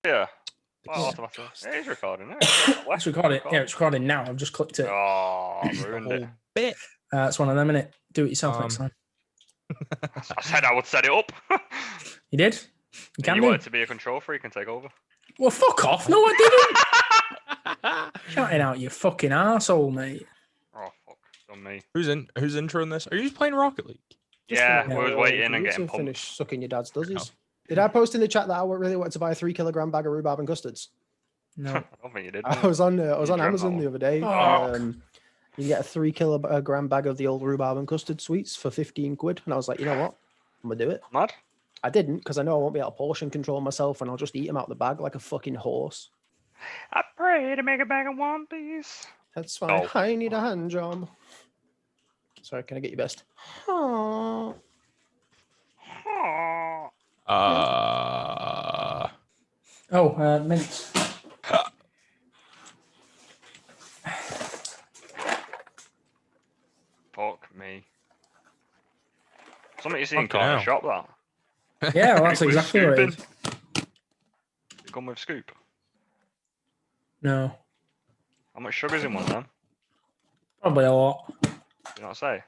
Yeah. Well, automatically. Yeah, it's recording. It's recording. Yeah, it's recording now. I've just clicked it. Oh, ruined it. Bit. It's one of them, innit? Do it yourself next time. I said I would set it up. You did? You wanted to be a control freak and take over. Well, fuck off. No, I didn't. Shouting out, you fucking arsehole, mate. Oh, fuck. On me. Who's introing this? Are you playing Rocket League? Yeah, we was waiting and getting pumped. Finish sucking your dad's duzzies. Did I post in the chat that I really wanted to buy a 3 kilogram bag of rhubarb and custards? No. I don't think you did. I was on Amazon the other day. You get a 3 kilogram bag of the old rhubarb and custard sweets for 15 quid. And I was like, you know what? I'm going to do it. Mad? I didn't, because I know I won't be able to portion control myself, and I'll just eat them out the bag like a fucking horse. I pray to make a bag of one piece. That's fine. Oh. I need a hand job. Sorry, can I get you best? Oh, mints. Fuck me. Something you see in corner shop, that. Yeah, well, that's exactly what it is. You come with scoop? No. How much sugar's in one, then? Probably a lot. Did you not say?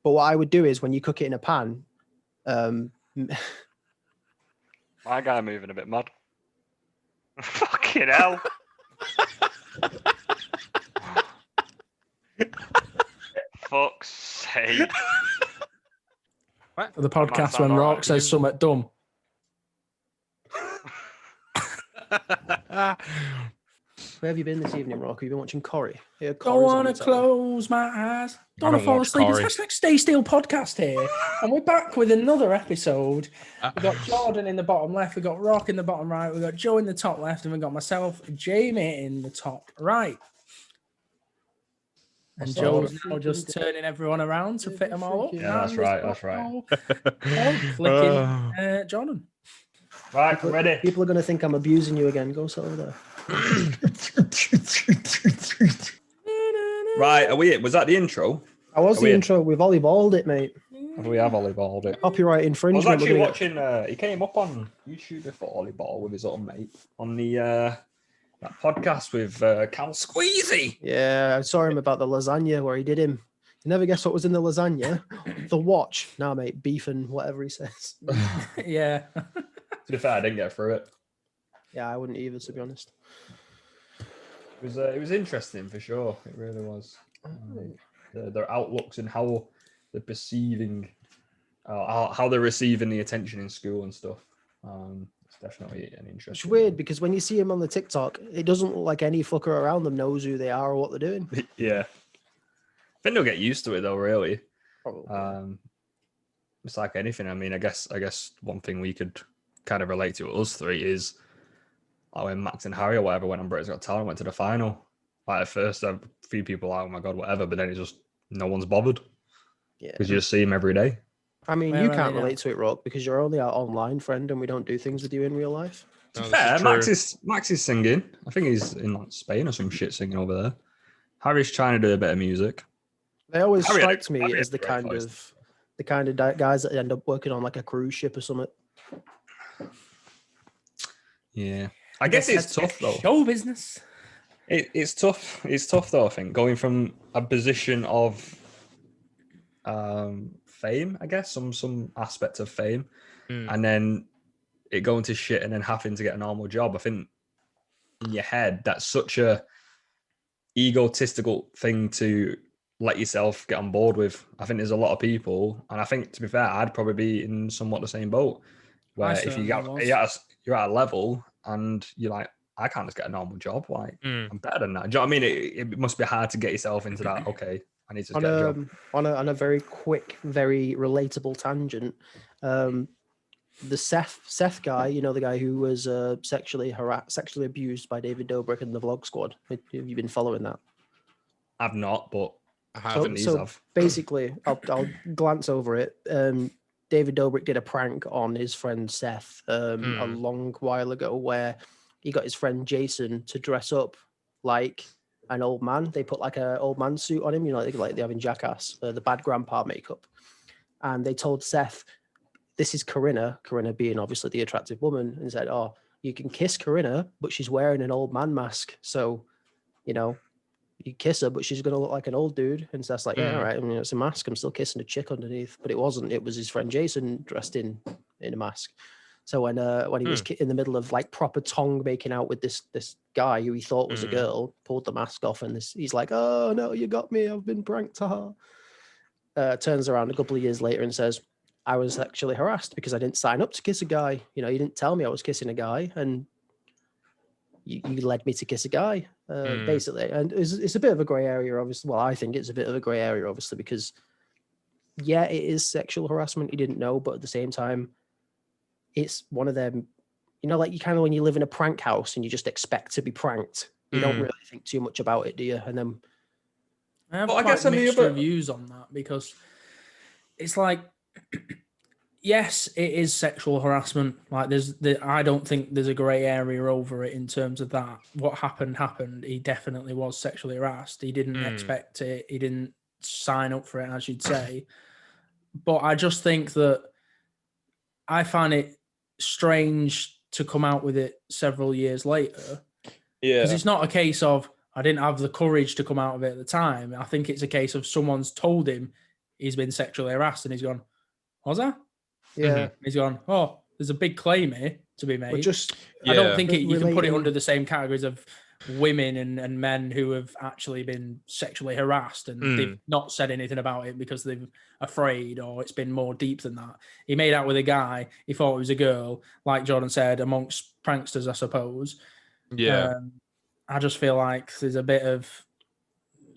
But what I would do is when you cook it in a pan, my guy moving a bit mad. Fucking hell. Fuck's sake. What? For the podcast when Rock says something dumb. Where have you been this evening, Rock? Have you been watching Corrie? Yeah, don't want to close my eyes. Don't want to fall asleep. It's like Stay Still podcast here. And we're back with another episode. We've got Jordan in the bottom left. We've got Rock in the bottom right. We've got Joe in the top left. And we've got myself, Jamie, in the top right. And Joe's now just turning everyone around to fit them all up. Yeah, that's right. That's right. Flicking Jordan. Right, ready. People are going to think I'm abusing you again. Go sit over there. Right, are we? Was that the intro? I was the intro. We've volleyballed it, mate. We have volleyballed it. Copyright infringement. I was actually watching. He came up on YouTube before volleyball with his old mate on the that podcast with Cal Squeezy. Yeah, I saw him about the lasagna where he did him. You never guess what was in the lasagna? The watch. Nah, mate, beef and whatever he says. Yeah. To be fair, I didn't get through it. Yeah, I wouldn't either, to be honest. It was interesting for sure. It really was. Their outlooks and how they're perceiving, how they're receiving the attention in school and stuff. It's definitely an interesting. It's weird because when you see him on the TikTok, it doesn't look like any fucker around them knows who they are or what they're doing. Yeah, I think they'll get used to it though. Really, probably. It's like anything. I mean, I guess one thing we could kind of relate to us three is. Like when Max and Harry or whatever went on Britain's Got Talent, went to the final. Like at first, a few people, oh my God, whatever. But then it's just, no one's bothered. Yeah. Because you just see him every day. I mean, you can't relate to it, Rock, because you're only our online friend and we don't do things with you in real life. To be fair, Max is singing. I think he's in like Spain or some shit singing over there. Harry's trying to do a bit of music. They always strike me as the kind of guys that end up working on like a cruise ship or something. Yeah. I guess it's tough though. Show business. It's tough. It's tough though. I think going from a position of fame, I guess, some aspect of fame, and then it going to shit, and then having to get a normal job. I think in your head that's such a egotistical thing to let yourself get on board with. I think there's a lot of people, and I think to be fair, I'd probably be in somewhat the same boat. Where if you're at a level and you're like, I can't just get a normal job. Like, I'm better than that. Do you know what I mean? It must be hard to get yourself into that. Okay, I need to get a job. On a very quick, very relatable tangent, the Seth guy, you know, the guy who was sexually abused by David Dobrik and the Vlog Squad. Have you been following that? I've not, but I haven't. So basically, I'll glance over it. David Dobrik did a prank on his friend Seth a long while ago, where he got his friend Jason to dress up like an old man. They put like an old man suit on him, you know, like they have in Jackass, the bad grandpa makeup. And they told Seth, this is Corinna being obviously the attractive woman, and said, oh, you can kiss Corinna, but she's wearing an old man mask. So, you know, you kiss her, but she's going to look like an old dude. And Seth's like, yeah, all right. I mean, it's a mask. I'm still kissing a chick underneath. But it wasn't. It was his friend Jason dressed in a mask. So when he was in the middle of like proper tongue making out with this guy who he thought was a girl, pulled the mask off, and he's like, oh, no, you got me. I've been pranked. Turns around a couple of years later and says, I was sexually harassed because I didn't sign up to kiss a guy. You know, you didn't tell me I was kissing a guy, and you led me to kiss a guy, basically. And it's a bit of a grey area, obviously. Well, I think it's a bit of a grey area, obviously, because, yeah, it is sexual harassment. You didn't know, but at the same time, it's one of them, you know, like you kind of, when you live in a prank house and you just expect to be pranked, you don't really think too much about it, do you? And then I have quite mixed reviews on that, because it's like, yes, it is sexual harassment. Like I don't think there's a grey area over it in terms of that. What happened. He definitely was sexually harassed. He didn't expect it. He didn't sign up for it, as you'd say. But I just think that I find it strange to come out with it several years later. Yeah. Because it's not a case of, I didn't have the courage to come out of it at the time. I think it's a case of someone's told him he's been sexually harassed, and he's gone, was that? Yeah. He's gone, oh, there's a big claim here to be made. I don't think you can put it under the same categories of women and men who have actually been sexually harassed, and they've not said anything about it because they're afraid, or it's been more deep than that. He made out with a guy, he thought it was a girl, like Jordan said, amongst pranksters, I suppose. Yeah. I just feel like there's a bit of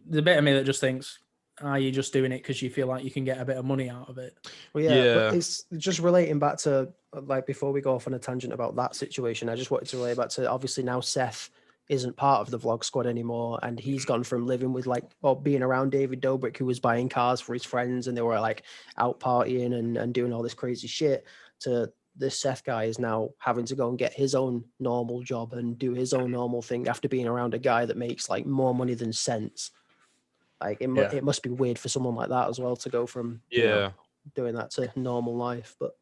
me that just thinks, are you just doing it because you feel like you can get a bit of money out of it? Well, yeah. But it's just relating back to, like, before we go off on a tangent about that situation, I just wanted to relate back to, obviously now Seth isn't part of the Vlog Squad anymore, and he's gone from living with, like, or being around David Dobrik, who was buying cars for his friends and they were like out partying and doing all this crazy shit, to this Seth guy is now having to go and get his own normal job and do his own normal thing after being around a guy that makes like more money than sense. Like it must be weird for someone like that as well to go from doing that to normal life. But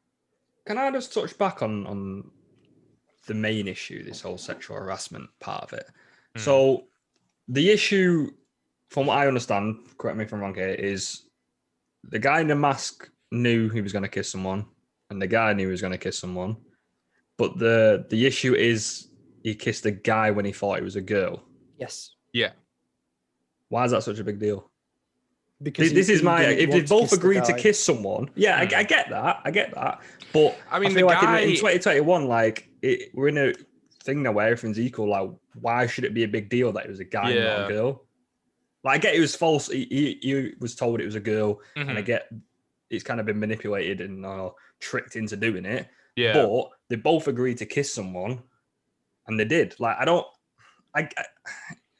can I just touch back on the main issue, this whole sexual harassment part of it? So the issue, from what I understand, correct me if I'm wrong here, is the guy in the mask knew he was going to kiss someone, and the guy knew he was going to kiss someone. But the issue is he kissed a guy when he thought it was a girl. Yes. Yeah. Why is that such a big deal? Because this is my, if they both agreed to kiss someone, I get that. But I mean, I feel like in 2021, like we're in a thing now where everything's equal. Like, why should it be a big deal that it was a guy and not a girl? Like, I get it was false. He was told it was a girl, and I get it's kind of been manipulated and tricked into doing it. Yeah. But they both agreed to kiss someone, and they did. Like,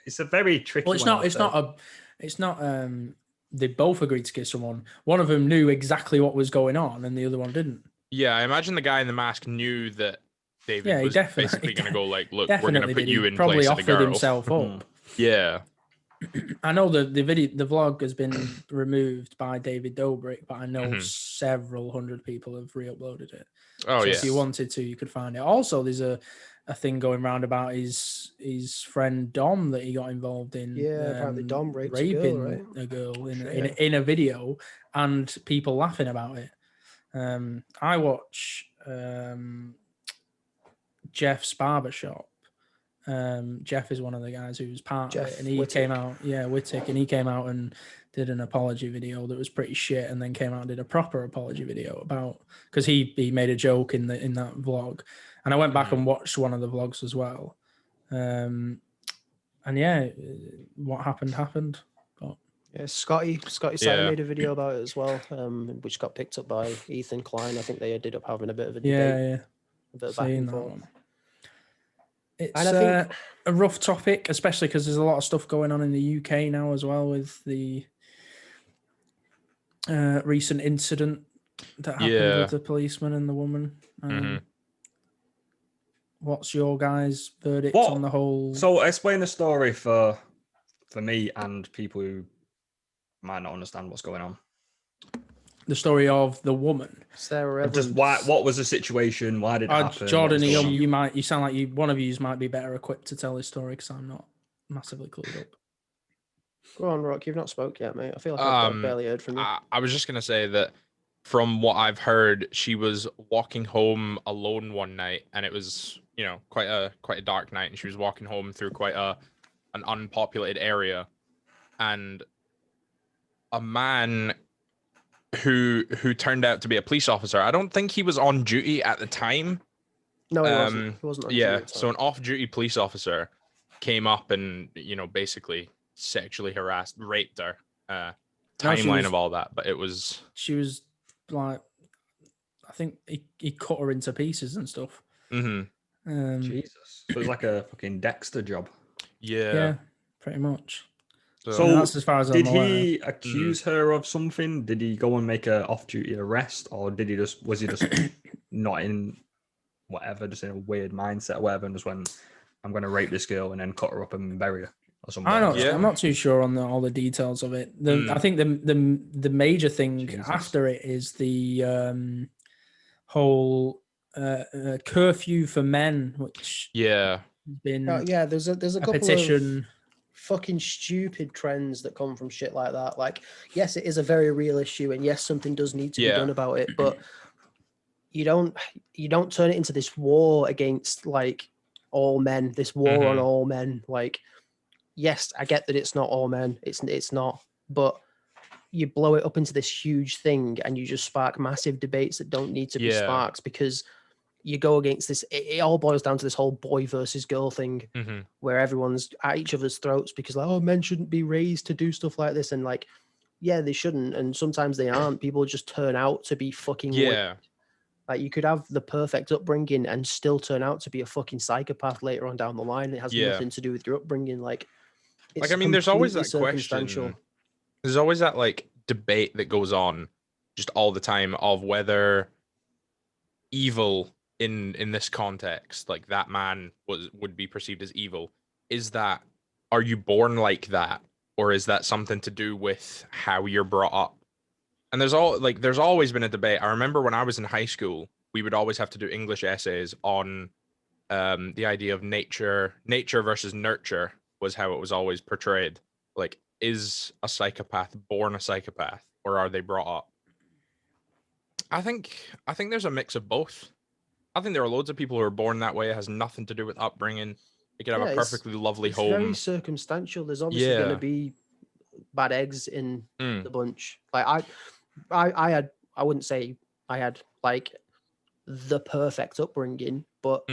it's a very tricky. Well, it's not. They both agreed to kiss someone. One of them knew exactly what was going on, and the other one didn't. Yeah, I imagine the guy in the mask knew that David was basically going to go like, "Look, we're going to put you in place of the girl." Probably offered himself up. Yeah, I know the vlog has been removed by David Dobrik, but I know several hundred people have re-uploaded it. Oh, so if you wanted to, you could find it. Also, there's a thing going around about his friend Dom that he got involved in. Yeah, apparently Dom raping a girl in a video, and people laughing about it. I watch Jeff's Barbershop. Jeff is one of the guys who's part of it, and he came out, Wittick, and he came out and did an apology video that was pretty shit, and then came out and did a proper apology video about, because he made a joke in that vlog, and I went back and watched one of the vlogs as well. And yeah, what happened. But yeah, Scotty made a video about it as well, which got picked up by Ethan Klein. I think they ended up having a bit of a debate. A bit of back and forth. It's a rough topic, especially because there's a lot of stuff going on in the UK now as well with the recent incident that happened with the policeman and the woman. What's your guys' verdict on the whole? So explain the story for me and people who might not understand what's going on. The story of the woman, Sarah Everard. Just what was the situation? Why did it happen? Jordan, you sound like one of you might be better equipped to tell this story because I'm not massively clued up. Go on, Rock. You've not spoke yet, mate. I feel like I've barely heard from you. I was just gonna say that from what I've heard, she was walking home alone one night, and it was quite a dark night, and she was walking home through quite an unpopulated area, and a man who turned out to be a police officer. I don't think he was on duty at the time. No, he wasn't. He wasn't on duty at the time. So an off-duty police officer came up and basically sexually harassed, raped her. Timeline of all that, but she was like, I think he cut her into pieces and stuff. Jesus, so it was like a fucking Dexter job. Yeah, pretty much. So that's as far as did he accuse her of something? Did he go and make an off-duty arrest, or was he just not in whatever, just in a weird mindset or whatever, and just went, I'm going to rape this girl and then cut her up and bury her or something? I'm not too sure on all the details of it. I think the major thing after it is the whole curfew for men, which has been there's a couple petition. Of fucking stupid trends that come from shit like that. Like, yes, it is a very real issue, and yes, something does need to be done about it, but you don't turn it into this war against like all men, this war on all men. Like, yes, I get that it's not all men, it's not, but you blow it up into this huge thing and you just spark massive debates that don't need to be sparked, because you go against this. It all boils down to this whole boy versus girl thing, where everyone's at each other's throats because like, oh, men shouldn't be raised to do stuff like this, and like, yeah, they shouldn't, and sometimes they aren't. People just turn out to be fucking weird. Like, you could have the perfect upbringing and still turn out to be a fucking psychopath later on down the line. It has nothing to do with your upbringing. Like, I mean, there's always that question. There's always that like debate that goes on just all the time of whether evil in this context, like that man would be perceived as evil. Are you born like that, or is that something to do with how you're brought up? And there's always been a debate. I remember when I was in high school, we would always have to do English essays on the idea of nature versus nurture was how it was always portrayed. Like, is a psychopath born a psychopath, or are they brought up? I think there's a mix of both. I think there are loads of people who are born that way. It has nothing to do with upbringing. They could have a perfectly lovely home. It's very circumstantial. There's obviously going to be bad eggs in the bunch. Like I wouldn't say I had like the perfect upbringing, but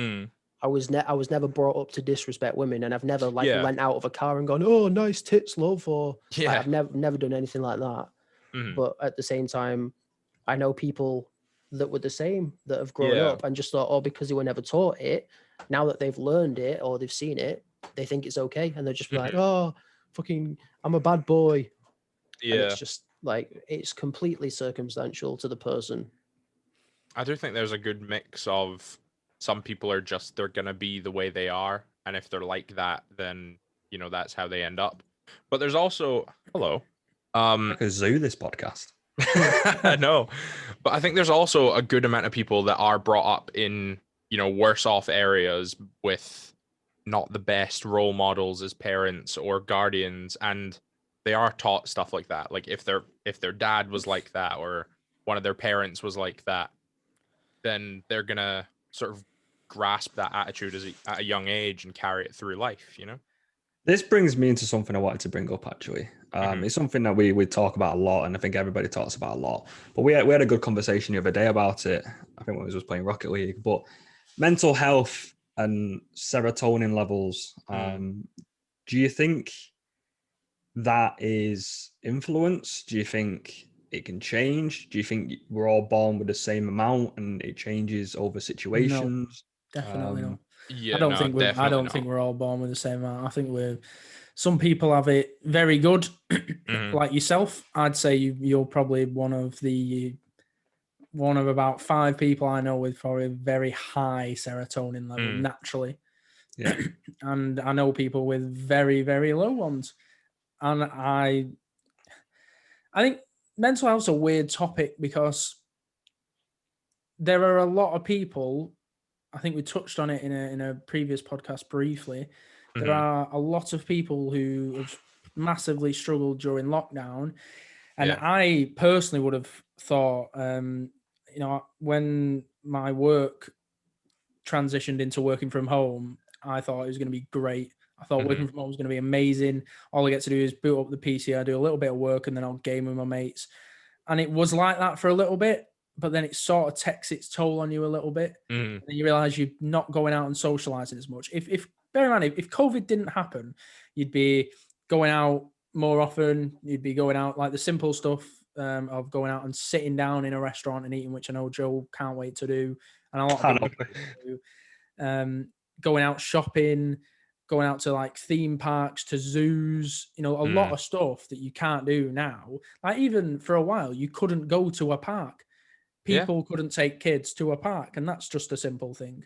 I was never brought up to disrespect women, and I've never went out of a car and gone, oh, nice tits, love, or I've never done anything like that. But at the same time, I know people that were the same, that have grown up and just thought, oh, because they were never taught it, now that they've learned it or they've seen it, they think it's okay, and they're just like, oh, fucking, I'm a bad boy. And it's just like, it's completely circumstantial to the person. I do think there's a good mix of some people are just, they're gonna be the way they are, and if they're like that, then that's how they end up. But there's also like a zoo, this podcast. I know, but I think there's also a good amount of people that are brought up in worse off areas with not the best role models as parents or guardians, and they are taught stuff like that. Like, if their dad was like that, or one of their parents was like that, then they're gonna sort of grasp that attitude at a young age and carry it through life. This brings me into something I wanted to bring up, actually. It's something that we talk about a lot, and I think everybody talks about a lot. But we had a good conversation the other day about it, I think when we was playing Rocket League. But mental health and serotonin levels. Do you think that is influence? Do you think it can change? Do you think we're all born with the same amount and it changes over situations? No, definitely not. Yeah, I don't think we're all born with the same amount. I think some people have it very good, like yourself. I'd say you're probably one of about 5 people I know with probably very high serotonin level naturally. Yeah. And I know people with very, very low ones. And I think mental health's a weird topic because there are a lot of people, I think we touched on it in a previous podcast briefly. There are a lot of people who have massively struggled during lockdown. And I personally would have thought, when my work transitioned into working from home, I thought it was going to be great. I thought working from home was going to be amazing. All I get to do is boot up the PC. I do a little bit of work and then I'll game with my mates. And it was like that for a little bit, but then it sort of takes its toll on you a little bit. And you realize you're not going out and socializing as much. Bear in mind, if COVID didn't happen, you'd be going out more often. You'd be going out like the simple stuff of going out and sitting down in a restaurant and eating, which I know Joe can't wait to do. And a lot of people do. Going out shopping, going out to like theme parks, to zoos, a lot of stuff that you can't do now. Like even for a while, you couldn't go to a park. People couldn't take kids to a park, and that's just a simple thing.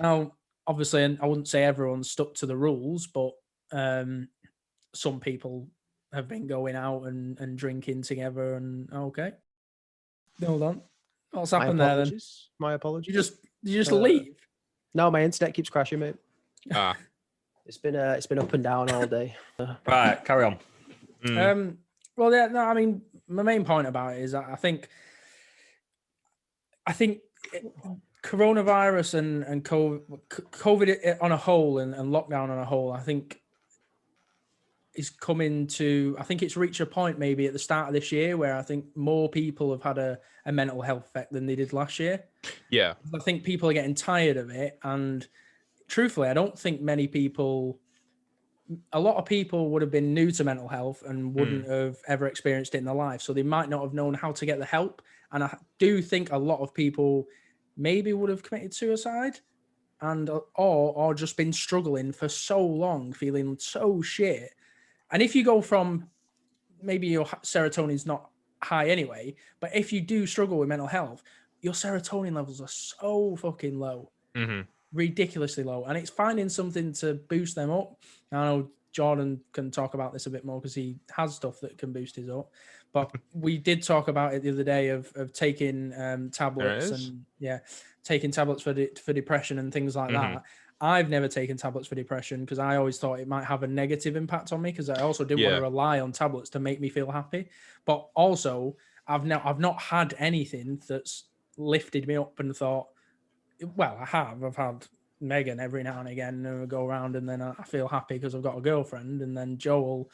Now, obviously, I wouldn't say everyone's stuck to the rules, but some people have been going out and drinking together. And okay, hold on, what's happened there? Then my apologies. You just leave? No, my internet keeps crashing, mate. It's been up and down all day. Right, carry on. Well, yeah, no, I mean, my main point about it is I think coronavirus and COVID on a whole and lockdown on a whole, I think is coming to, I think it's reached a point maybe at the start of this year where I think more people have had a mental health effect than they did last year. Yeah. I think people are getting tired of it. And truthfully, I don't think a lot of people would have been new to mental health and wouldn't have ever experienced it in their life. So they might not have known how to get the help. And I do think a lot of people maybe would have committed suicide or just been struggling for so long, feeling so shit. And if you go from maybe your serotonin's not high anyway, but if you do struggle with mental health, your serotonin levels are so fucking low, ridiculously low. And it's finding something to boost them up. I know Jordan can talk about this a bit more because he has stuff that can boost his up. But we did talk about it the other day of taking tablets and taking tablets for depression and things like that. I've never taken tablets for depression because I always thought it might have a negative impact on me because I also didn't want to rely on tablets to make me feel happy. But also, I've not had anything that's lifted me up and thought, well, I have. I've had Megan every now and again and go around and then I feel happy because I've got a girlfriend, and then Joe will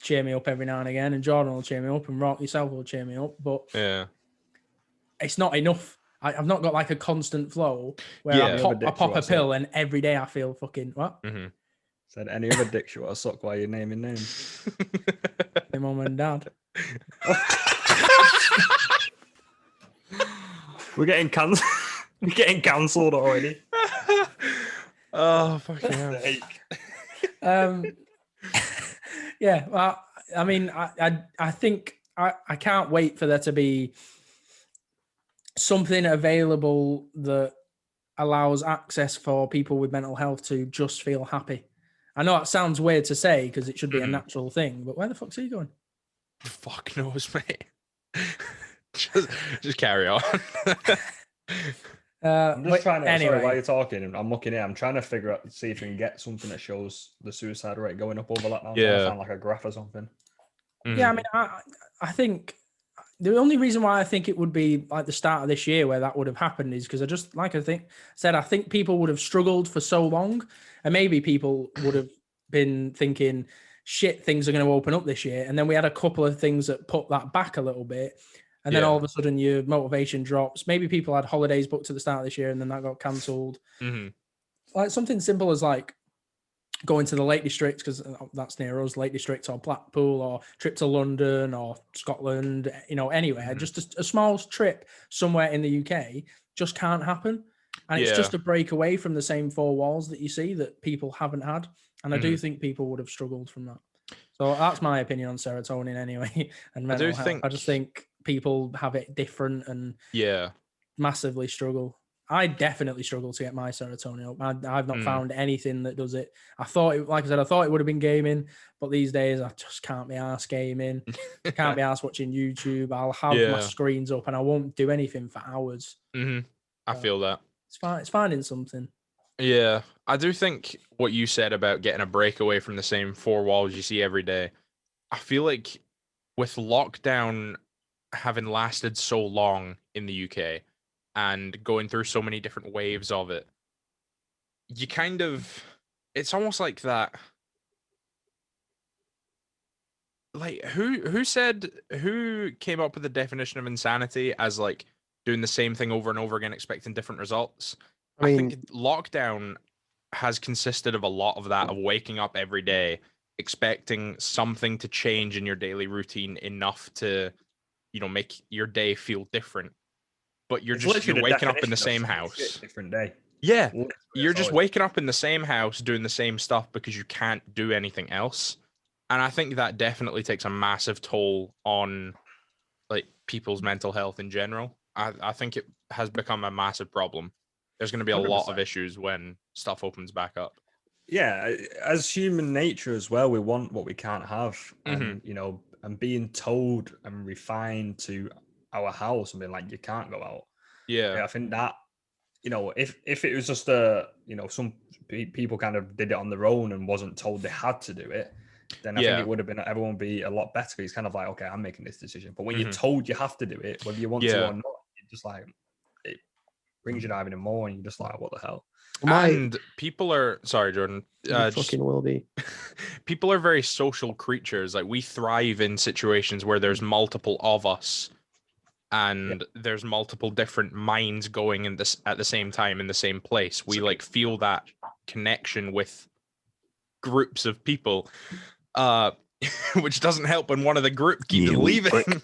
cheer me up every now and again and Jordan will cheer me up and Rock yourself will cheer me up, but it's not enough. I've not got like a constant flow where I pop a pill and every day I feel fucking what? Said any other dick you want to suck while you're naming names? My mum and dad. We're getting cancelled. We're getting cancelled already. Oh, fucking hell. Yeah, well, I mean, I think I can't wait for there to be something available that allows access for people with mental health to just feel happy. I know it sounds weird to say because it should be a natural thing, but where the fuck's he going? Fuck knows, mate. just carry on. I'm just trying to. Anyway. Sorry, while you're talking, I'm looking here. I'm trying to see if we can get something that shows the suicide rate going up over that now. Yeah, sound like a graph or something. Yeah, I mean, I think the only reason why I think it would be like the start of this year where that would have happened is because I think people would have struggled for so long, and maybe people would have been thinking, shit, things are going to open up this year, and then we had a couple of things that put that back a little bit. And then all of a sudden your motivation drops. Maybe people had holidays booked at the start of this year and then that got cancelled. like something simple as like going to the Lake District, because that's near us, Lake District or Blackpool, or trip to London or Scotland, anywhere. Just a small trip somewhere in the UK just can't happen. And it's just a break away from the same four walls that you see that people haven't had. And I do think people would have struggled from that. So that's my opinion on serotonin anyway, and mental health. I just think people have it different and massively struggle. I definitely struggle to get my serotonin up. I've not found anything that does it. I thought it would have been gaming, but these days I just can't be arsed gaming. Can't be arsed watching YouTube. I'll have my screens up and I won't do anything for hours. I feel that. It's finding something. Yeah, I do think what you said about getting a break away from the same four walls you see every day. I feel like with lockdown having lasted so long in the UK and going through so many different waves of it, it's almost like that. Like who came up with the definition of insanity as like doing the same thing over and over again, expecting different results? I think lockdown has consisted of a lot of that, of waking up every day, expecting something to change in your daily routine enough to, make your day feel different. But you're waking up in the same house. Different day. Yeah. You're just waking up in the same house, doing the same stuff because you can't do anything else. And I think that definitely takes a massive toll on like people's mental health in general. I think it has become a massive problem. There's going to be a 100%. Lot of issues when stuff opens back up. Yeah, as human nature as well, we want what we can't have. And, and being told and refined to our house and being like, you can't go out. Yeah. I think that, if it was just some people kind of did it on their own and wasn't told they had to do it, then I think it would have been, everyone would be a lot better. It's kind of like, okay, I'm making this decision. But when you're told you have to do it, whether you want to or not, you're just like, it brings you down even more, and you're just like, what the hell? And people are, sorry, Jordan. Fucking will be. People are very social creatures. Like, we thrive in situations where there's multiple of us and there's multiple different minds going in this at the same time in the same place. We like feel that connection with groups of people, which doesn't help when one of the group keeps leaving.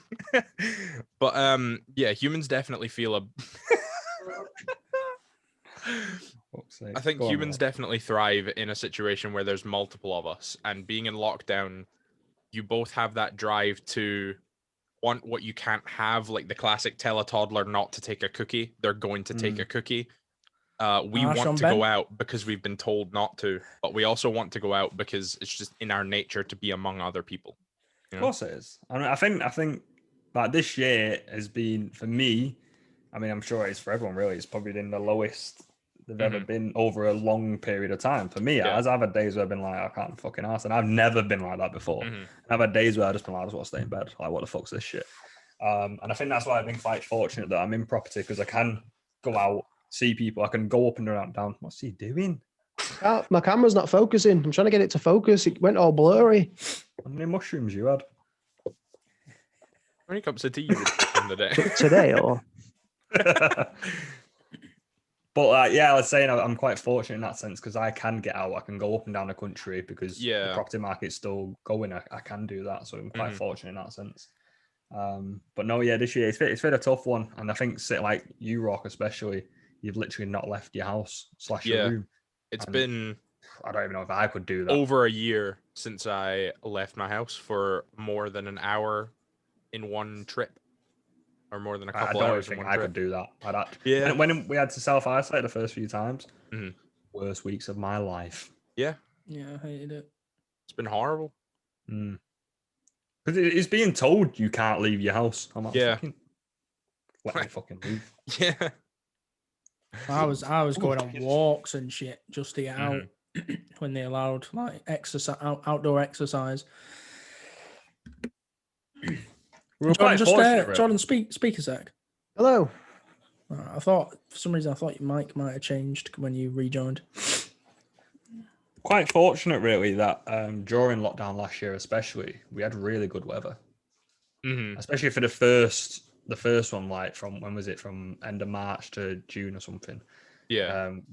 But humans definitely feel a I think humans definitely thrive in a situation where there's multiple of us, and being in lockdown, you both have that drive to want what you can't have, like the classic tell a toddler not to take a cookie. They're going to take a cookie. We want to go out because we've been told not to, but we also want to go out because it's just in our nature to be among other people. Of course it is. I mean, I think like this year has been, for me, I mean, I'm sure it's for everyone really, it's probably been the lowest they've ever been over a long period of time. For me, as I've had days where I've been like, I can't fucking ask, and I've never been like that before. I've had days where I've just been like, I just want to stay in bed. Like, what the fuck's this shit? And I think that's why I've been quite fortunate that I'm in property, because I can go out, see people, I can go up and down. What's he doing? My camera's not focusing. I'm trying to get it to focus. It went all blurry. How many mushrooms you had? How many cups of tea you had in the day? Today, or? But I was saying I'm quite fortunate in that sense, because I can get out. I can go up and down the country because the property market's still going. I can do that, so I'm quite fortunate in that sense. But no, this year it's been a tough one, and I think like you, Rock, especially, you've literally not left your house / your room. It's been, I don't even know if I could do that. Over a year since I left my house for more than an hour in one trip. Or more than a couple hours. I don't think I could do that. When we had to self-isolate the first few times, worst weeks of my life. Yeah, I hated it. It's been horrible. Because it's being told you can't leave your house. I'm like, let me fucking leave. Yeah. I was going on walks and shit just to get out when they allowed like exercise, outdoor exercise. Jordan, speak a sec. Hello. I thought for some reason your mic might have changed when you rejoined. Quite fortunate, really, that during lockdown last year, especially, we had really good weather. Especially for the first one, like from when was it? From end of March to June or something.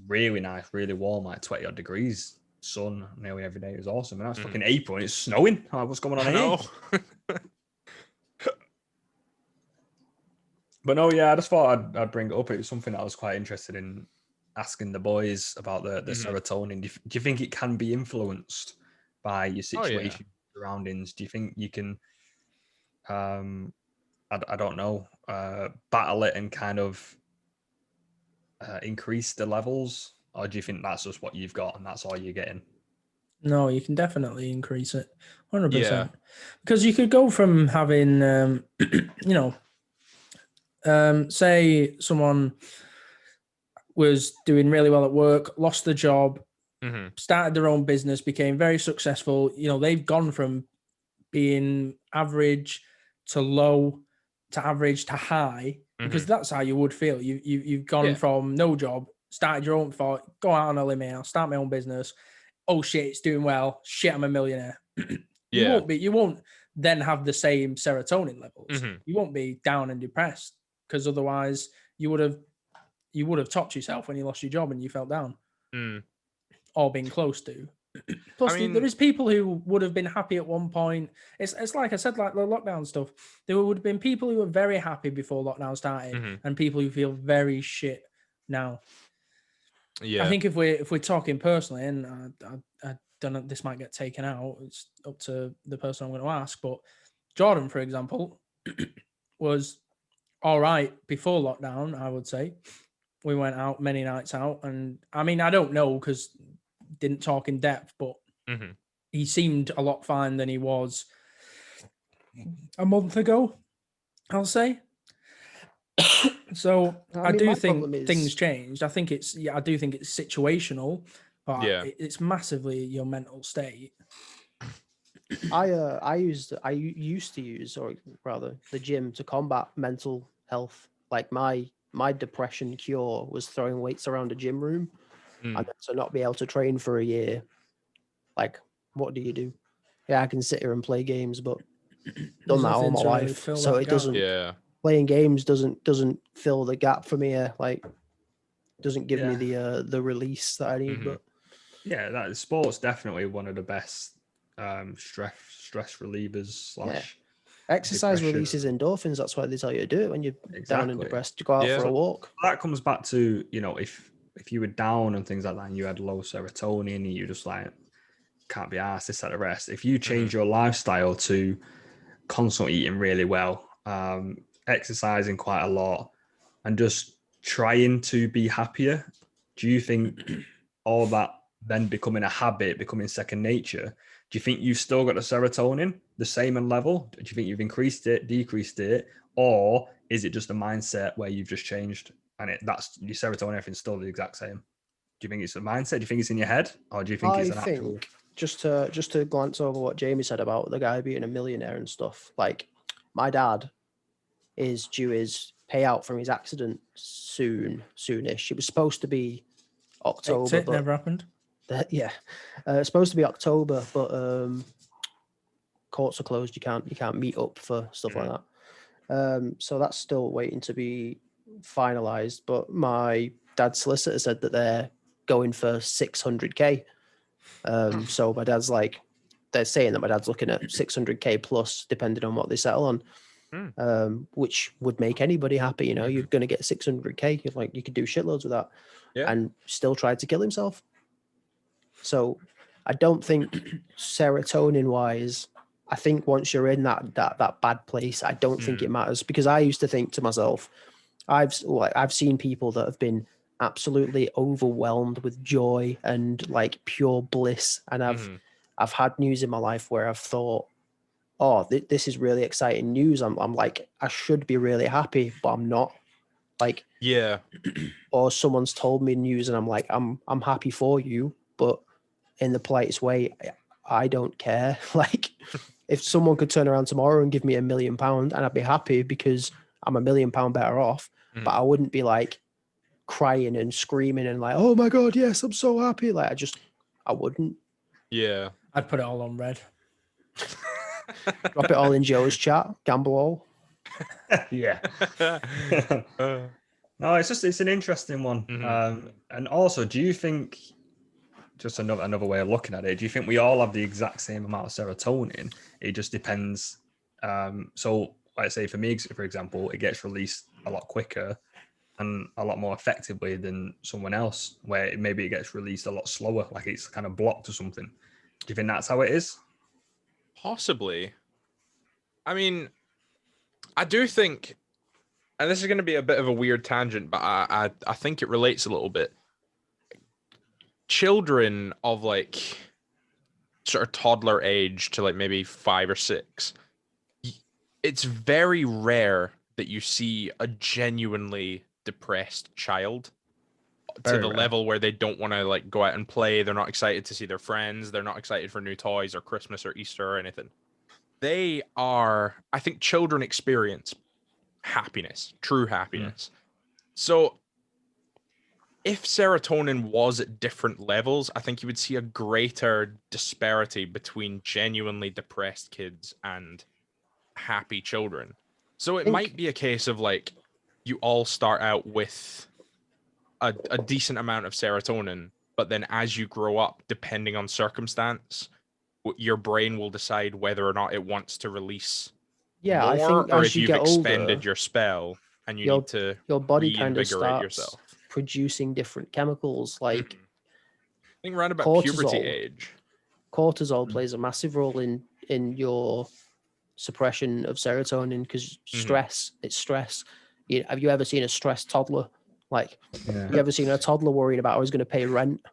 Really nice, really warm, like 20 odd degrees, sun nearly every day. It was awesome. And that's fucking April and it's snowing. Like, what's going on here? But no, yeah, I just thought I'd bring it up. It was something I was quite interested in asking the boys about the serotonin. Do you think it can be influenced by your situation, surroundings? Do you think you can, I don't know, battle it and kind of increase the levels? Or do you think that's just what you've got and that's all you're getting? No, you can definitely increase it, 100%. Because you could go from having, say someone was doing really well at work, lost the job, started their own business, became very successful. They've gone from being average to low to average to high, because that's how you would feel. You've gone from no job, started your own, thought, go out on a limb, I'll start my own business. Oh shit, it's doing well. Shit, I'm a millionaire. You won't then have the same serotonin levels. You won't be down and depressed, because otherwise you would have topped yourself when you lost your job and you felt down, or been close to. Plus, there is people who would have been happy at one point. It's like I said, like the lockdown stuff. There would have been people who were very happy before lockdown started, and people who feel very shit now. Yeah, I think if we're talking personally, and I don't know, this might get taken out. It's up to the person I'm going to ask. But Jordan, for example, was all right before lockdown. I would say we went out many nights out, and I mean, I don't know because didn't talk in depth, but he seemed a lot fine than he was a month ago, I'll say. So I do think things changed. I do think it's situational, but it's massively your mental state. I used to use, or rather the gym, to combat mental health. Like my depression cure was throwing weights around a gym room. And to not be able to train for a year, like, what do you do? Yeah, I can sit here and play games, but done that all my life, really, so it doesn't. Yeah, playing games doesn't fill the gap for me. Like, doesn't give me the release that I need. But that sport's definitely one of the best stress relievers. Exercise releases endorphins. That's why they tell you to do it when you're down and depressed. To go out for a walk. That comes back to, if you were down and things like that, and you had low serotonin, and you just like can't be arsed, this, that, the rest. If you change your lifestyle to constantly eating really well, exercising quite a lot, and just trying to be happier, do you think all that then becoming a habit, becoming second nature? Do you think you've still got the serotonin the same in level? Do you think you've increased it, decreased it, or is it just a mindset where you've just changed and that's your serotonin, everything's still the exact same? Do you think it's a mindset? Do you think it's in your head, or do you think it's an actual? Just to glance over what Jamie said about the guy being a millionaire and stuff. Like, my dad is due his payout from his accident soonish. It was supposed to be October. It never happened. It's supposed to be October, but courts are closed. You can't meet up for stuff like that. So that's still waiting to be finalized. But my dad's solicitor said that they're going for 600k. So my dad's like, they're saying that my dad's looking at 600k plus, depending on what they settle on, which would make anybody happy. You're going to get 600k. You're like, you could do shitloads with that, and still try to kill himself. So I don't think serotonin wise, I think once you're in that bad place, I don't think it matters, because I used to think to myself, I've seen people that have been absolutely overwhelmed with joy and like pure bliss, and I've had news in my life where I've thought, oh, this is really exciting news. I'm like, I should be really happy, but I'm not. Like, or someone's told me news and I'm like, I'm happy for you, but in the politest way, I don't care. Like, if someone could turn around tomorrow and give me £1 million, and I'd be happy because I'm £1 million better off, but I wouldn't be like crying and screaming and like, oh my God, yes, I'm so happy. Like, I wouldn't. Yeah. I'd put it all on red. Drop it all in Joe's chat. Gamble all. Yeah. No, it's an interesting one. And also, do you think, just another way of looking at it, do you think we all have the exact same amount of serotonin? It just depends. So let's say for me, for example, it gets released a lot quicker and a lot more effectively than someone else, where maybe it gets released a lot slower, like it's kind of blocked or something. Do you think that's how it is? Possibly. I mean, I do think, and this is going to be a bit of a weird tangent, but I think it relates a little bit. Children of like sort of toddler age to like maybe 5 or 6, it's very rare that you see a genuinely depressed child to the level where they don't want to like go out and play. They're not excited to see their friends. They're not excited for new toys or Christmas or Easter or anything. They are, I think children experience happiness, true happiness. So if serotonin was at different levels, I think you would see a greater disparity between genuinely depressed kids and happy children. So it might be a case of like you all start out with a decent amount of serotonin, but then as you grow up, depending on circumstance, your brain will decide whether or not it wants to release more, I think or as if you you've get expended older, your spell and you need to your body kind of reinvigorate starts yourself. producing different chemicals like I think around about cortisol. puberty age. Cortisol plays a massive role in your suppression of serotonin because it's stress. Have you ever seen a stressed toddler? Like, have you ever seen a toddler worrying about, I was going to pay rent?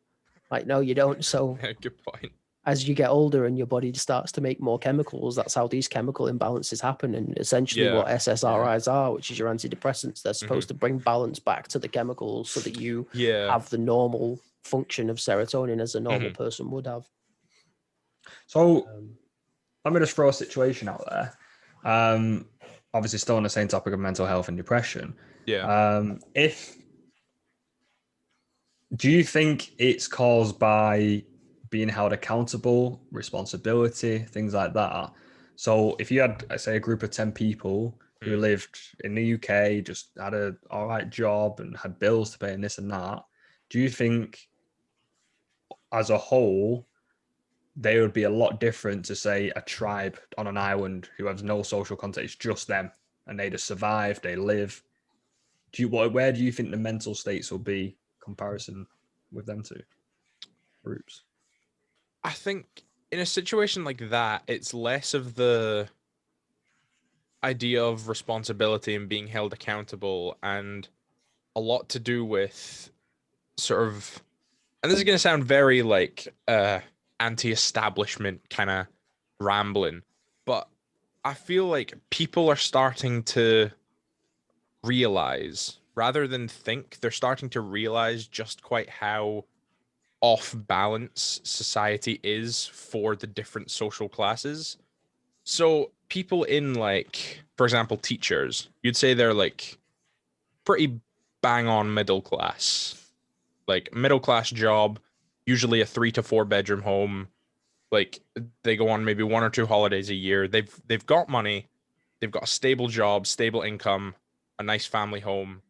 Like, no, you don't. So Good point. As you get older and your body starts to make more chemicals, that's how these chemical imbalances happen. And essentially what SSRIs are, which is your antidepressants, they're supposed to bring balance back to the chemicals so that you have the normal function of serotonin as a normal person would have. So let me just throw a situation out there. Obviously still on the same topic of mental health and depression. Do you think it's caused by being held accountable, responsibility, things like that? So if you had, I say, a group of 10 people who lived in the UK, just had a all right job and had bills to pay and this and that, do you think as a whole, they would be a lot different to, say, a tribe on an island who has no social contact, it's just them, and they just survive, they live? Where do you think the mental states will be comparison with them two groups? I think in a situation like that, it's less of the idea of responsibility and being held accountable, and a lot to do with sort of, and this is going to sound very like anti-establishment kind of rambling, but I feel like people are starting to realize, rather than think, they're starting to realize just quite how off balance society is for the different social classes. So people in, like, for example, teachers, you'd say they're like pretty bang on middle class, like middle class job, usually a 3 to 4 bedroom home. Like they go on maybe 1 or 2 holidays a year. They've got money, they've got a stable job, stable income, a nice family home,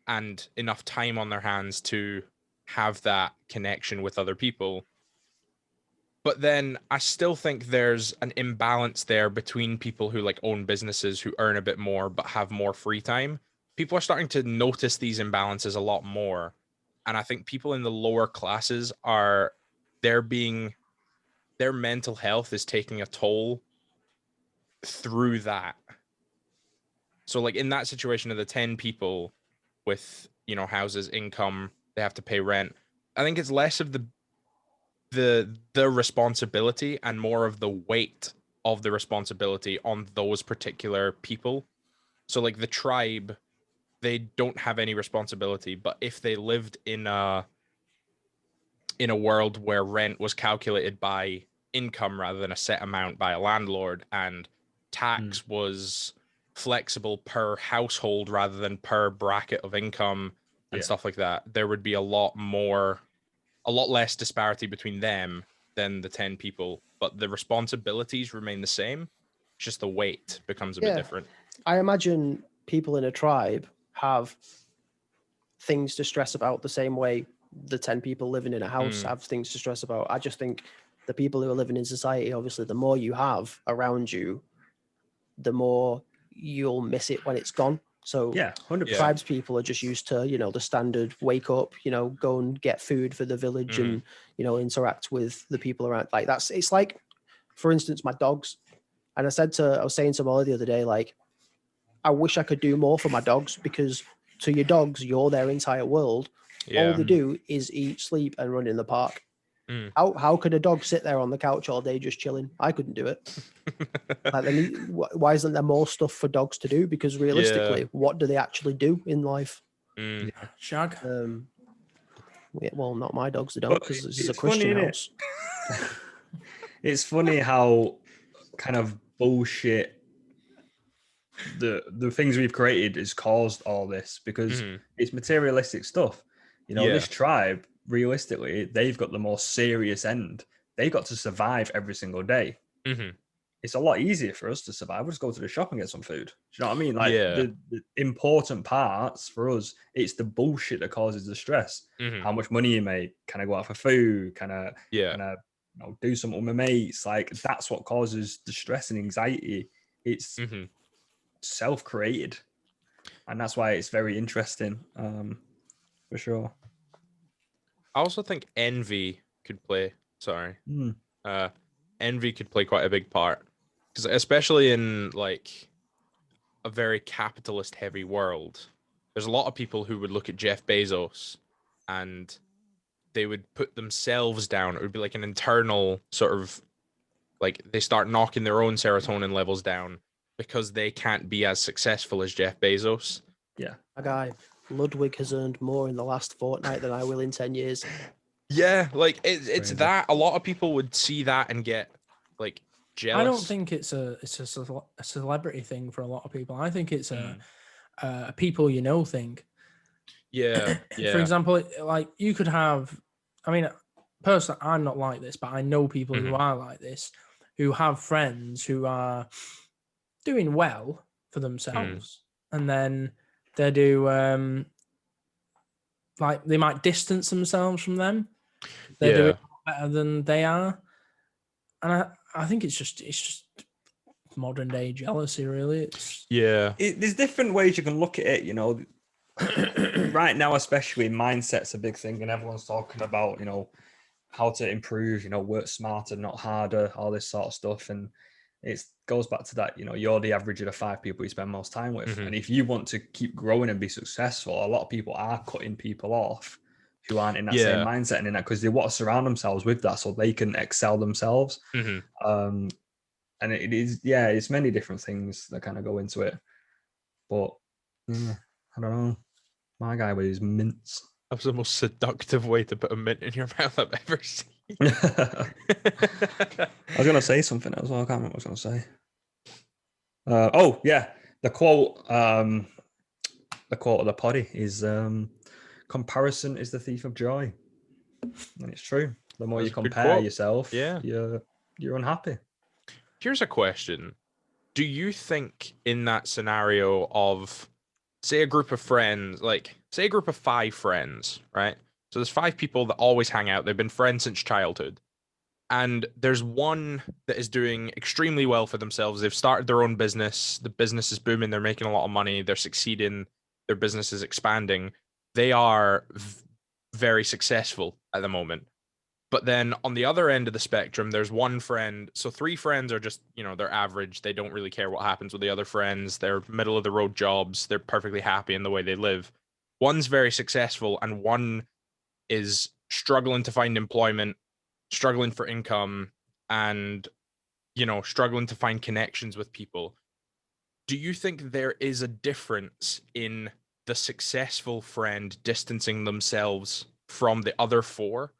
and enough time on their hands to have that connection with other people. But then I still think there's an imbalance there between people who like own businesses, who earn a bit more but have more free time. People are starting to notice these imbalances a lot more. And I think people in the lower classes their mental health is taking a toll through that. So like in that situation of the 10 people with, houses, income, they have to pay rent, I think it's less of the responsibility and more of the weight of the responsibility on those particular people. So like the tribe, they don't have any responsibility, but if they lived in a world where rent was calculated by income rather than a set amount by a landlord, and tax was flexible per household rather than per bracket of income and stuff like that, there would be a lot less disparity between them than the 10 people, but the responsibilities remain the same. It's just the weight becomes a bit different. I imagine people in a tribe have things to stress about the same way the 10 people living in a house have things to stress about. I just think the people who are living in society, obviously, the more you have around you, the more you'll miss it when it's gone. So 100%. tribes people are just used to, the standard wake up, go and get food for the village and, interact with the people around. Like it's like, for instance, my dogs. And I was saying to Molly the other day, like, I wish I could do more for my dogs, because to your dogs, you're their entire world. All they do is eat, sleep, and run in the park. How could a dog sit there on the couch all day just chilling? I couldn't do it. Like, why isn't there more stuff for dogs to do? Because realistically, what do they actually do in life? Shag. Well, not my dogs. They don't, because this is a Christian house. It's funny how kind of bullshit the things we've created has caused all this, because it's materialistic stuff. This tribe, realistically, they've got the more serious end. They've got to survive every single day. It's a lot easier for us to survive. We'll just go to the shop and get some food. Do you know what I mean? Like the important parts for us, it's the bullshit that causes the stress. How much money you make? Can I go out for food? Can I do something with my mates? Like, that's what causes the stress and anxiety. It's self-created, and that's why it's very interesting, for sure. I also think envy could play envy could play quite a big part, because especially in like a very capitalist heavy world, there's a lot of people who would look at Jeff Bezos and they would put themselves down. It would be like an internal sort of, like, they start knocking their own serotonin levels down because they can't be as successful as Jeff Bezos. A guy, Ludwig has earned more in the last fortnight than I will in 10 years. Yeah, like it's that a lot of people would see that and get like jealous. I don't think it's a celebrity thing for a lot of people. I think it's a people thing. Yeah. For example, like, you could have, I mean, personally, I'm not like this, but I know people who are like this, who have friends who are doing well for themselves, and then they do like, they might distance themselves from them. They're doing better than they are, and I think it's just modern day jealousy, really. There's different ways you can look at it. Right now, especially, mindset's a big thing, and everyone's talking about how to improve, work smarter, not harder, all this sort of stuff. And it goes back to that, you're the average of the 5 people you spend most time with. And if you want to keep growing and be successful, a lot of people are cutting people off who aren't in that same mindset and in that, because they want to surround themselves with that so they can excel themselves. And it is, it's many different things that kind of go into it. But I don't know. My guy with his mints. That's the most seductive way to put a mint in your mouth I've ever seen. I was going to say something else. I can't remember what I was going to say. The quote of the poddy is, comparison is the thief of joy. And it's true. The more you compare yourself, you're unhappy. Here's a question. Do you think in that scenario of, say, a group of friends, like, say a group of 5 friends, right? So there's 5 people that always hang out. They've been friends since childhood. And there's one that is doing extremely well for themselves. They've started their own business. The business is booming. They're making a lot of money. They're succeeding. Their business is expanding. They are very successful at the moment. But then on the other end of the spectrum, there's one friend. So 3 friends are just, they're average. They don't really care what happens with the other friends. They're middle of the road jobs. They're perfectly happy in the way they live. One's very successful and one is struggling to find employment, struggling for income, and, struggling to find connections with people. Do you think there is a difference in the successful friend distancing themselves from the other 4?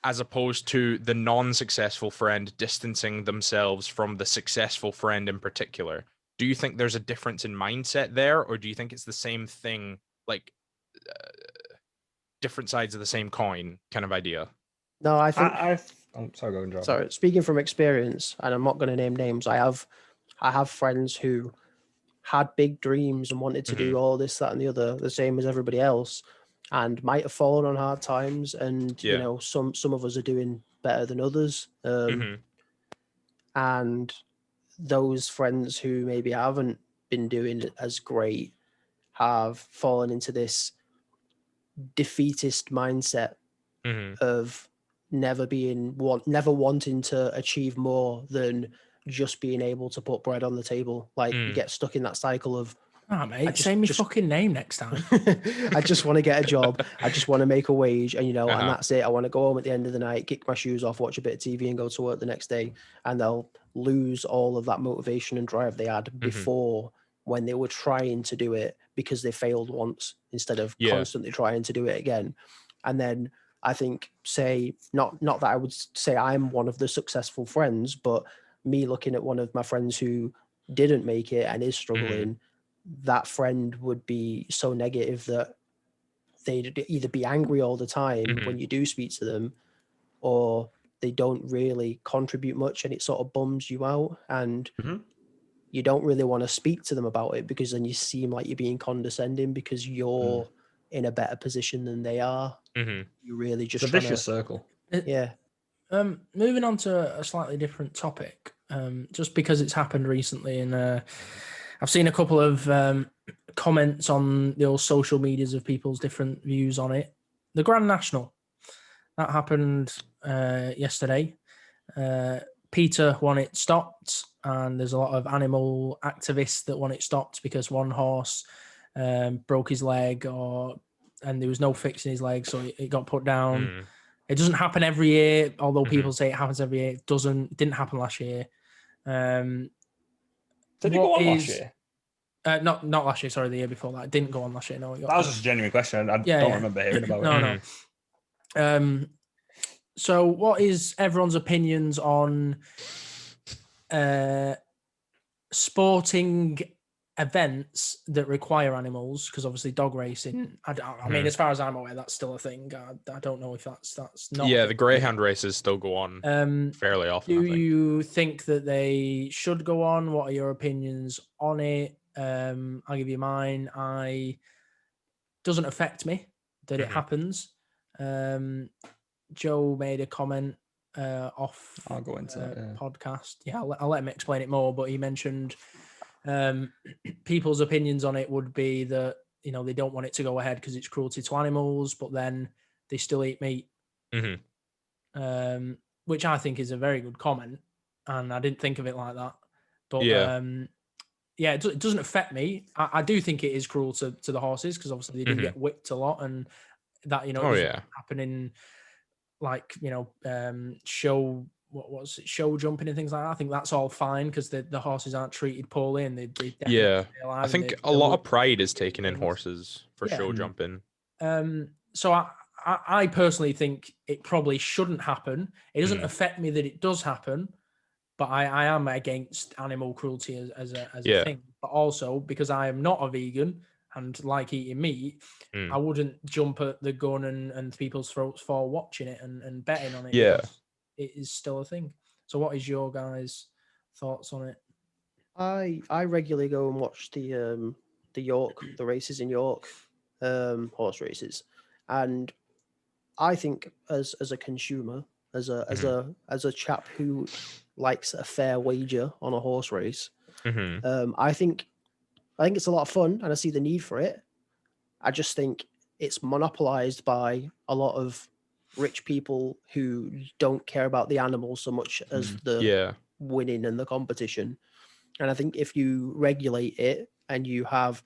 As opposed to the non-successful friend distancing themselves from the successful friend in particular? Do you think there's a difference in mindset there, or do you think it's the same thing, like different sides of the same coin kind of idea? No, I think. I'm sorry, go and drop. Sorry, speaking from experience, and I'm not going to name names. I have friends who had big dreams and wanted to do all this, that, and the other, the same as everybody else, and might have fallen on hard times. And you know, some of us are doing better than others. And those friends who maybe haven't been doing as great have fallen into this defeatist mindset of never wanting to achieve more than just being able to put bread on the table. Like you get stuck in that cycle of, mate, say me fucking name next time. I just want to get a job. I just want to make a wage, and you know, and that's it. I want to go home at the end of the night, kick my shoes off, watch a bit of TV, and go to work the next day. And they'll lose all of that motivation and drive they had before, when they were trying to do it, because they failed once instead of constantly trying to do it again. And then I think, say, not that I would say I'm one of the successful friends, but me looking at one of my friends who didn't make it and is struggling, that friend would be so negative that they'd either be angry all the time when you do speak to them, or they don't really contribute much, and it sort of bums you out, and you don't really want to speak to them about it, because then you seem like you're being condescending because you're in a better position than they are. You really just it's a vicious circle. Yeah. Moving on to a slightly different topic, just because it's happened recently, and I've seen a couple of comments on the old social medias of people's different views on it. The Grand National, that happened yesterday. Peter want it stopped, and there's a lot of animal activists that want it stopped because one horse broke his leg, and there was no fixing his leg, so it got put down. It doesn't happen every year, although people say it happens every year. It didn't happen last year. Did it go on last year? Not last year, sorry, the year before that. It didn't go on last year. No, that was just a genuine question. I don't remember hearing about it. No. So what is everyone's opinions on sporting events that require animals? Because obviously dog racing, I mean, as far as I'm aware, that's still a thing. I don't know if that's not. Yeah, the greyhound races still go on fairly often. Do you think that they should go on? What are your opinions on it? I'll give you mine. Doesn't affect me that it happens. Joe made a comment off. I'll go into that podcast. Yeah, I'll let him explain it more. But he mentioned people's opinions on it would be that, you know, they don't want it to go ahead because it's cruelty to animals, but then they still eat meat, which I think is a very good comment, and I didn't think of it like that. But it doesn't affect me. I do think it is cruel to the horses, because obviously they do get whipped a lot, and that, you know, happen in, like, you know, show jumping and things like that. I think that's all fine, because the horses aren't treated poorly, and they I think a lot of pride is taken in horses for show jumping. So I personally think it probably shouldn't happen. It doesn't affect me that it does happen, but I am against animal cruelty as a thing. But also, because I am not a vegan and like eating meat, I wouldn't jump at the gun and people's throats for watching it and betting on it. Yeah. It is still a thing. So what is your guys' thoughts on it? I regularly go and watch the races in York, horse races. And I think as a consumer, as a chap who likes a fair wager on a horse race, I think it's a lot of fun, and I see the need for it. I just think it's monopolized by a lot of rich people who don't care about the animals so much as the winning and the competition. And I think if you regulate it and you have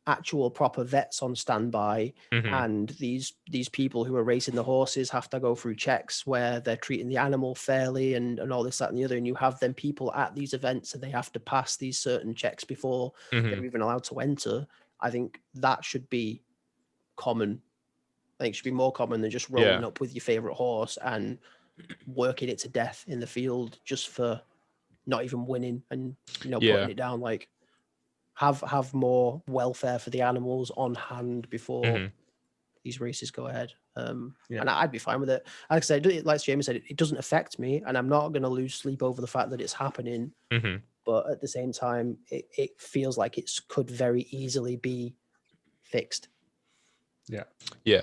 actual proper vets on standby, and these people who are racing the horses have to go through checks where they're treating the animal fairly and all this, that, and the other, and you have them people at these events and they have to pass these certain checks before they're even allowed to enter, I think that should be common. I think it should be more common than just rolling up with your favorite horse and working it to death in the field just for not even winning and, you know, putting it down. Like, have more welfare for the animals on hand before these races go ahead. And I'd be fine with it. Like I said, like Jamie said, it doesn't affect me, and I'm not going to lose sleep over the fact that it's happening. but at the same time, it feels like it could very easily be fixed. Yeah.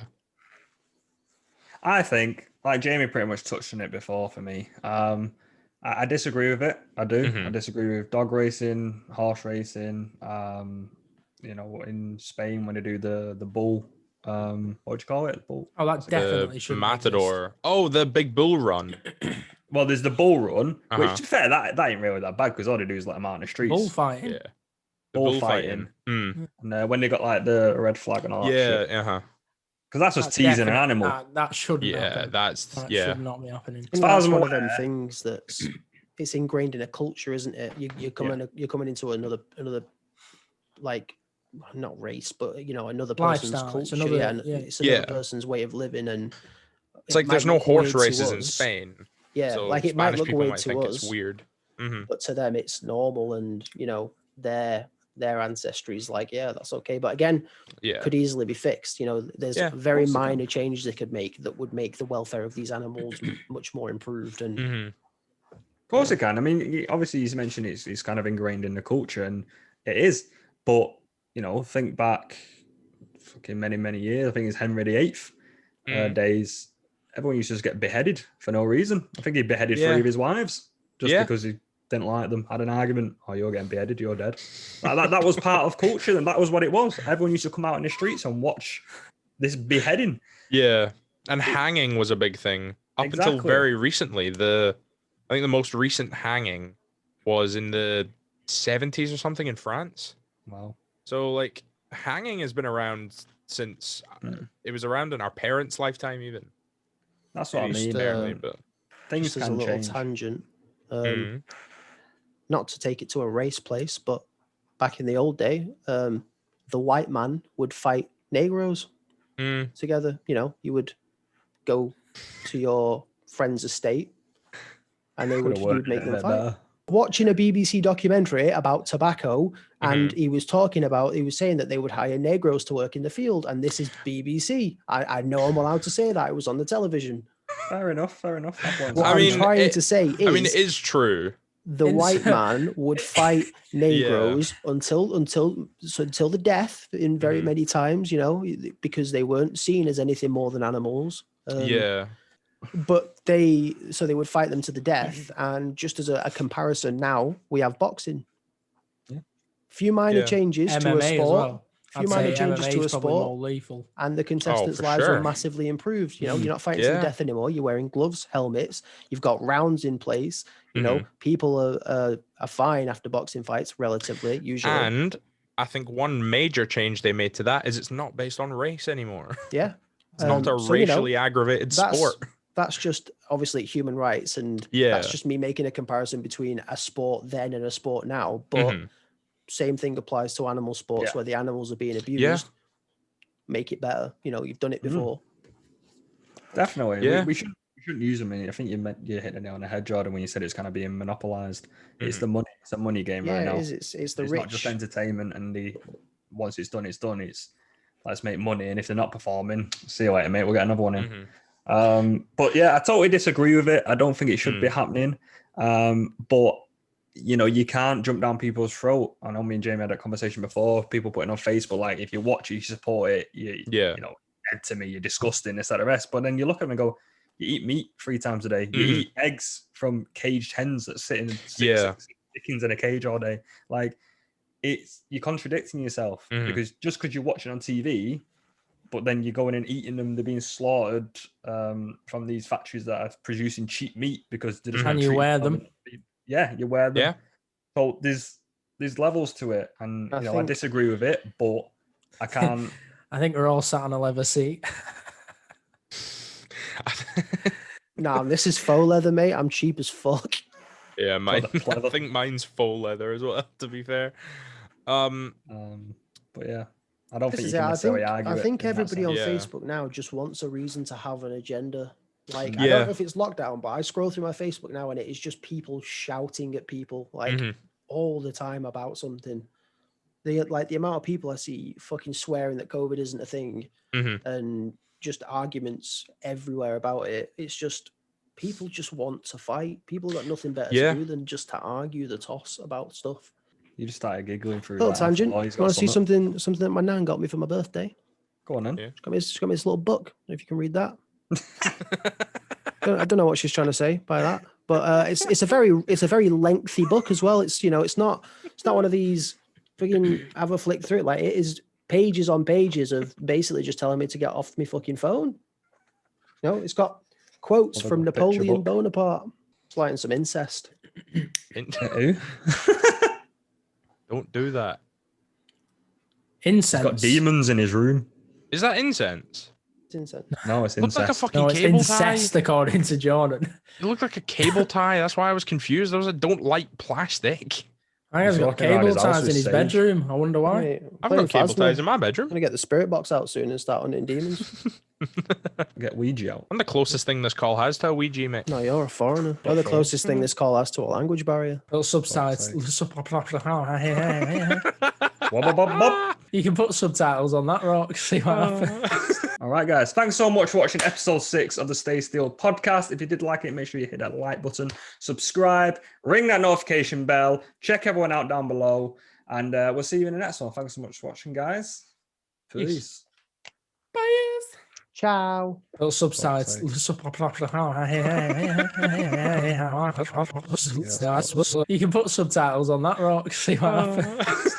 I think, like Jamie pretty much touched on it before for me. I disagree with it. I do. I disagree with dog racing, horse racing. In Spain when they do the bull, what do you call it? Bull. Oh, that definitely The should Matador. Oh, the big bull run. Well, there's the bull run, which to be fair, that ain't really that bad because all they do is let them out in the streets. Bullfighting. Yeah. The Bullfighting. Mm. And when they got like the red flag and all that shit. Yeah. Because that's just teasing an animal. That shouldn't Yeah. happen. That should not be happening. As far as I'm one of aware, them things that's it's ingrained in a culture, isn't it? You're coming into another like not race, but another person's Lifestyle. culture. It's another person's way of living, and it's like there's no horse races in Spain. Yeah, so like it Spanish might look people weird might to think us, it's weird. but to them it's normal, and their ancestry is like, yeah, that's okay. But again, could easily be fixed. There's very minor changes they could make that would make the welfare of these animals much more improved. And of course it can. I mean, obviously, you mentioned it's kind of ingrained in the culture, and it is. But think back, fucking many years. I think it's Henry VIII days. Everyone used to just get beheaded for no reason. I think he beheaded 3 of his wives just because he didn't like them. Had an argument. Oh, you're getting beheaded. You're dead. That was part of culture, and that was what it was. Everyone used to come out in the streets and watch this beheading. Yeah, and hanging was a big thing up until very recently. I think the most recent hanging was in the 70s or something in France. Wow. So like hanging has been around since it was around in our parents' lifetime even. That's what I mean. Barely, but things just as a little tangent. Not to take it to a race place, but back in the old day, the white man would fight Negroes together. You would go to your friend's estate and you'd make them fight. Watching a BBC documentary about tobacco, and he was saying that they would hire Negroes to work in the field, and this is BBC. I know I'm allowed to say that. It was on the television. Fair enough. What I'm trying to say is, it is true. The white man would fight Negroes until the death in very many times, because they weren't seen as anything more than animals. But they would fight them to the death. And just as a comparison, now we have boxing. Few minor changes MMA to a sport. Well. Few minor changes to a sport, more lethal. And the contestants' lives are massively improved. You're not fighting to the death anymore. You're wearing gloves, helmets. You've got rounds in place. People are fine after boxing fights, relatively usually. And I think one major change they made to that is it's not based on race anymore. Yeah, it's not a racially aggravated sport. That's just obviously human rights, and that's just me making a comparison between a sport then and a sport now. But same thing applies to animal sports where the animals are being abused. Make it better. You've done it before. Definitely. Yeah. We shouldn't use them. I think you hit the nail on the head, Jordan, when you said it's kind of being monopolized. It's the money. It's a money game right now. It's the it's rich. Not just entertainment, and once it's done, it's done. It's let's make money, and if they're not performing, see you later, mate. We'll get another one in. But yeah, I totally disagree with it. I don't think it should be happening. But you can't jump down people's throat. I know me and Jamie had that conversation before. People putting on Facebook, like, if you watch it, you support it. Dead to me, you're disgusting, this, that, the rest. But then you look at them and go, you eat meat 3 times a day. You eat eggs from caged hens that sit in six chickens in a cage all day. Like, you're contradicting yourself because just because you're watching on TV, but then you're going and eating them, they're being slaughtered from these factories that are producing cheap meat because they just and you wear them. Yeah, you wear them. Yeah. So there's levels to it, and I disagree with it, but I can't. I think we're all sat on a leather seat. Nah, this is faux leather, mate. I'm cheap as fuck. Yeah, mine. I think mine's faux leather as well. To be fair. But yeah, I don't think you can necessarily argue. I think everybody on Facebook now just wants a reason to have an agenda. Like, I don't know if it's lockdown, but I scroll through my Facebook now and it is just people shouting at people like all the time about something. The amount of people I see fucking swearing that COVID isn't a thing and just arguments everywhere about it. It's just people just want to fight. People got nothing better Yeah. to do than just to argue the toss about stuff. You just started giggling through Little that. tangent. You want to see something that my nan got me for my birthday? Go on then. Yeah. She's got me this little book. If you can read that. I don't know what she's trying to say by that, but it's a very lengthy book as well. It's it's not one of these freaking have a flick through it. Like, it is pages on pages of basically just telling me to get off my fucking phone. It's got quotes from Napoleon Bonaparte. It's like some incest. Who? Don't do that. Incense. He's got demons in his room. Is that incense? It's incense. No, it's Looks incest. like a fucking No, it's cable incest tie. according to Jordan. It looked like a cable tie. That's why I was confused. I was like, don't like plastic. I have He's got walking around cable his house ties in with his sage. bedroom. I wonder why. Wait, I've playing got cable Phasma. ties in my I'm bedroom. gonna get the spirit box out soon and start hunting demons. Get Ouija out. I'm the closest thing this call has to a Ouija, mate. No, you're a foreigner. You're the closest thing this call has to a language barrier. Little subtitles. Wub, wub, wub. You can put subtitles on that rock. See what happens. All right, guys. Thanks so much for watching episode 6 of the Stay Steel podcast. If you did like it, make sure you hit that like button, subscribe, ring that notification bell, check everyone out down below, and we'll see you in the next one. Thanks so much for watching, guys. Peace. Bye. Ciao. Little subtitles. You can put subtitles on that rock. See what happens.